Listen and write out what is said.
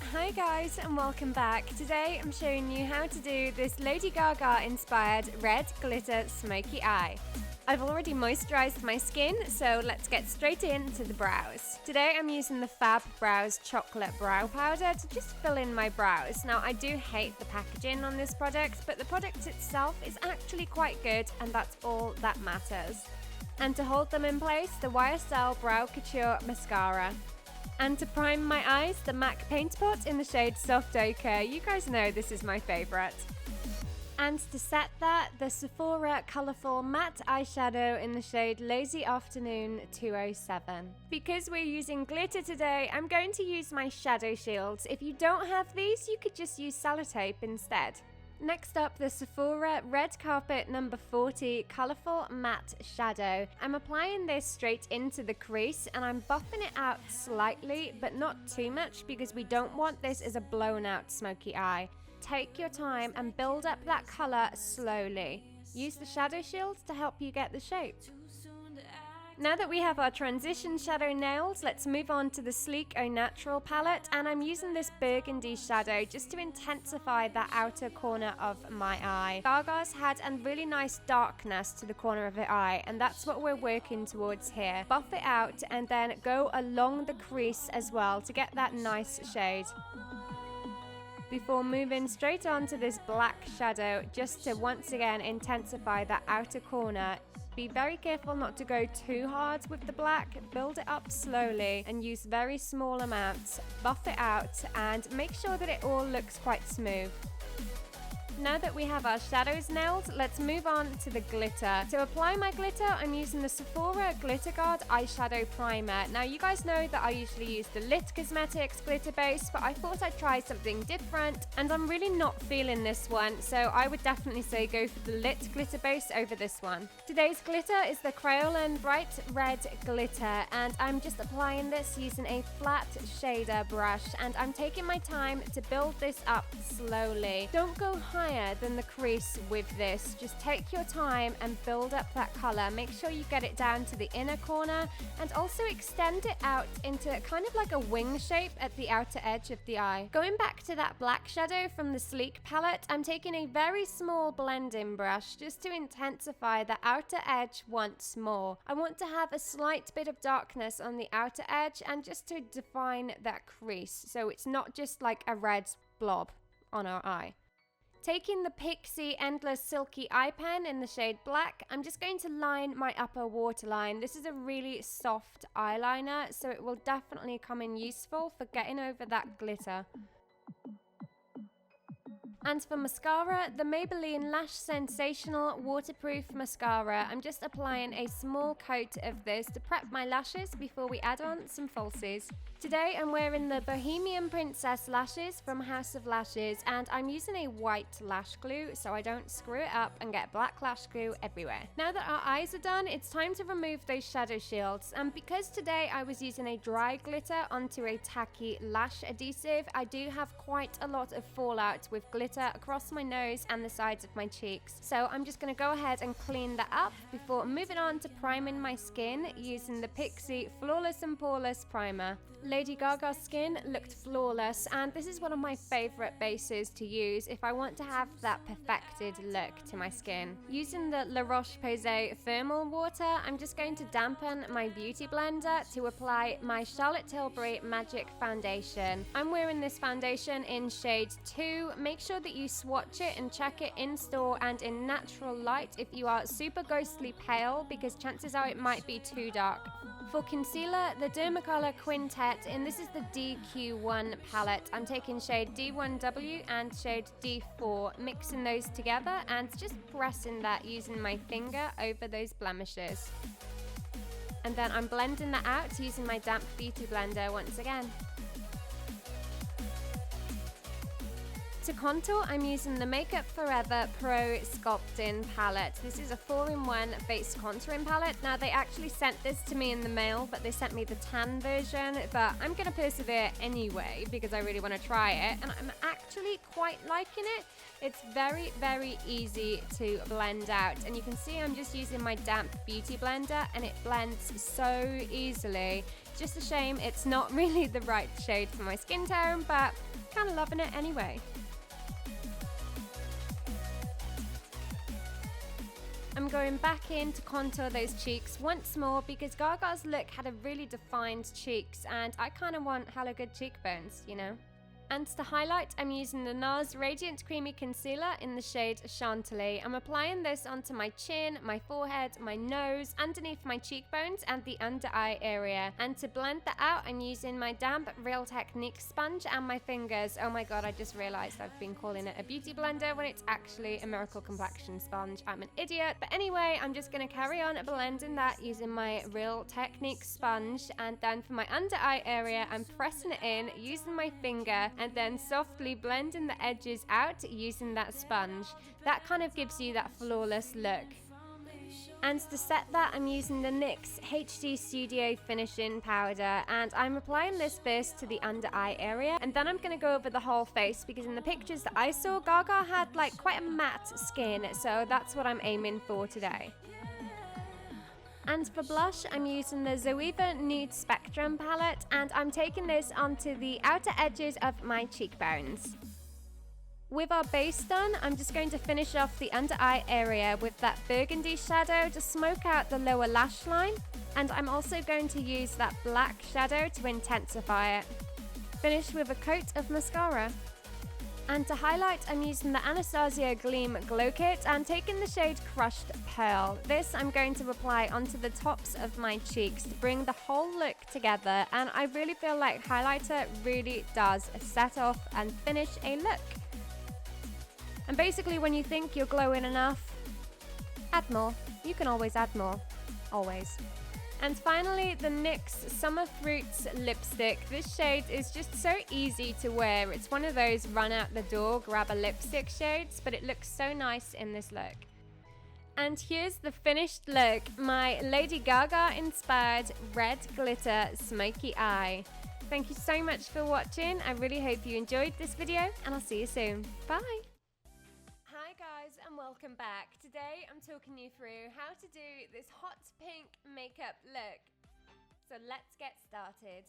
Hi guys and welcome back. Today I'm showing you how to do this Lady Gaga inspired red glitter smoky eye. I've already moisturized my skin, so let's get straight into the brows. Today I'm using the Fab Brows Chocolate Brow Powder to just fill in my brows. Now I do hate the packaging on this product, but the product itself is actually quite good and that's all that matters. And to hold them in place, the YSL Brow Couture Mascara. And to prime my eyes, the MAC Paint Pot in the shade Soft Ochre. You guys know this is my favourite. And to set that, the Sephora Colourful Matte Eyeshadow in the shade Lazy Afternoon 207. Because we're using glitter today, I'm going to use my shadow shields. If you don't have these, you could just use sellotape instead. Next up, the Sephora Red Carpet number 40 Colourful Matte Shadow. I'm applying this straight into the crease and I'm buffing it out slightly, but not too much because we don't want this as a blown out smoky eye. Take your time and build up that colour slowly. Use the shadow shields to help you get the shape. Now that we have our transition shadow nails, let's move on to the Sleek Au Natural palette, and I'm using this burgundy shadow just to intensify the outer corner of my eye. Gaga's had a really nice darkness to the corner of her eye, and that's what we're working towards here. Buff it out and then go along the crease as well to get that nice shade. Before moving straight on to this black shadow, just to once again intensify that outer corner. Be very careful not to go too hard with the black, build it up slowly and use very small amounts, buff it out and make sure that it all looks quite smooth. Now that we have our shadows nailed, let's move on to the glitter. To apply my glitter, I'm using the Sephora Glitter Guard Eyeshadow Primer. Now you guys know that I usually use the Lit Cosmetics glitter base, but I thought I'd try something different and I'm really not feeling this one, so I would definitely say go for the Lit glitter base over this one. Today's glitter is the Kryolan Bright Red Glitter, and I'm just applying this using a flat shader brush, and I'm taking my time to build this up slowly. Don't go higher than the crease with this. Just take your time and build up that color. Make sure you get it down to the inner corner and also extend it out into kind of like a wing shape at the outer edge of the eye. Going back to that black shadow from the Sleek palette, I'm taking a very small blending brush just to intensify the outer edge once more. I want to have a slight bit of darkness on the outer edge and just to define that crease so it's not just like a red blob on our eye. Taking the Pixi Endless Silky Eye Pen in the shade Black, I'm just going to line my upper waterline. This is a really soft eyeliner, so it will definitely come in useful for getting over that glitter. And for mascara, the Maybelline Lash Sensational Waterproof Mascara. I'm just applying a small coat of this to prep my lashes before we add on some falsies. Today I'm wearing the Bohemian Princess lashes from House of Lashes, and I'm using a white lash glue so I don't screw it up and get black lash glue everywhere. Now that our eyes are done, it's time to remove those shadow shields, and because today I was using a dry glitter onto a tacky lash adhesive, I do have quite a lot of fallout with glitter across my nose and the sides of my cheeks. So I'm just going to go ahead and clean that up before moving on to priming my skin using the Pixi Flawless and Poreless Primer. Lady Gaga's skin looked flawless, and this is one of my favourite bases to use if I want to have that perfected look to my skin. Using the La Roche-Posay Thermal Water, I'm just going to dampen my beauty blender to apply my Charlotte Tilbury Magic Foundation. I'm wearing this foundation in shade 2. Make sure that you swatch it and check it in store and in natural light if you are super ghostly pale, because chances are it might be too dark. For concealer, the Dermacolour Quintet, and this is the DQ1 palette. I'm taking shade D1W and shade D4, mixing those together and just pressing that using my finger over those blemishes. And then I'm blending that out using my damp beauty blender once again. To contour, I'm using the Makeup Forever Pro Sculpting palette. This is a 4-in-1 face contouring palette. Now, they actually sent this to me in the mail, but they sent me the tan version. But I'm going to persevere anyway because I really want to try it. And I'm actually quite liking it. It's very, very easy to blend out. And you can see I'm just using my damp beauty blender and it blends so easily. Just a shame it's not really the right shade for my skin tone, but kind of loving it anyway. I'm going back in to contour those cheeks once more because Gaga's look had a really defined cheeks and I kind of want hella good cheekbones, you know? And to highlight, I'm using the NARS Radiant Creamy Concealer in the shade Chantilly. I'm applying this onto my chin, my forehead, my nose, underneath my cheekbones and the under eye area. And to blend that out, I'm using my damp Real Technique sponge and my fingers. Oh my god, I just realized I've been calling it a beauty blender when it's actually a miracle complexion sponge. I'm an idiot. But anyway, I'm just going to carry on blending that using my Real Technique sponge. And then for my under eye area, I'm pressing it in using my finger and then softly blending the edges out using that sponge. That kind of gives you that flawless look. And to set that, I'm using the NYX HD Studio Finishing Powder, and I'm applying this first to the under eye area, and then I'm going to go over the whole face because in the pictures that I saw, Gaga had like quite a matte skin, so that's what I'm aiming for today. And for blush, I'm using the Zoeva Nude Spectrum palette, and I'm taking this onto the outer edges of my cheekbones. With our base done, I'm just going to finish off the under eye area with that burgundy shadow to smoke out the lower lash line, and I'm also going to use that black shadow to intensify it. Finish with a coat of mascara. And to highlight, I'm using the Anastasia Gleam Glow Kit and taking the shade Crushed Pearl. This I'm going to apply onto the tops of my cheeks to bring the whole look together, and I really feel like highlighter really does set off and finish a look. And basically when you think you're glowing enough, add more. You can always add more. Always. And finally, the NYX Summer Fruits lipstick. This shade is just so easy to wear. It's one of those run out the door, grab a lipstick shades, but it looks so nice in this look. And here's the finished look, my Lady Gaga inspired red glitter smoky eye. Thank you so much for watching. I really hope you enjoyed this video, and I'll see you soon. Bye! Hi guys and welcome back. Today I'm talking you through how to do this hot pink makeup look. So let's get started.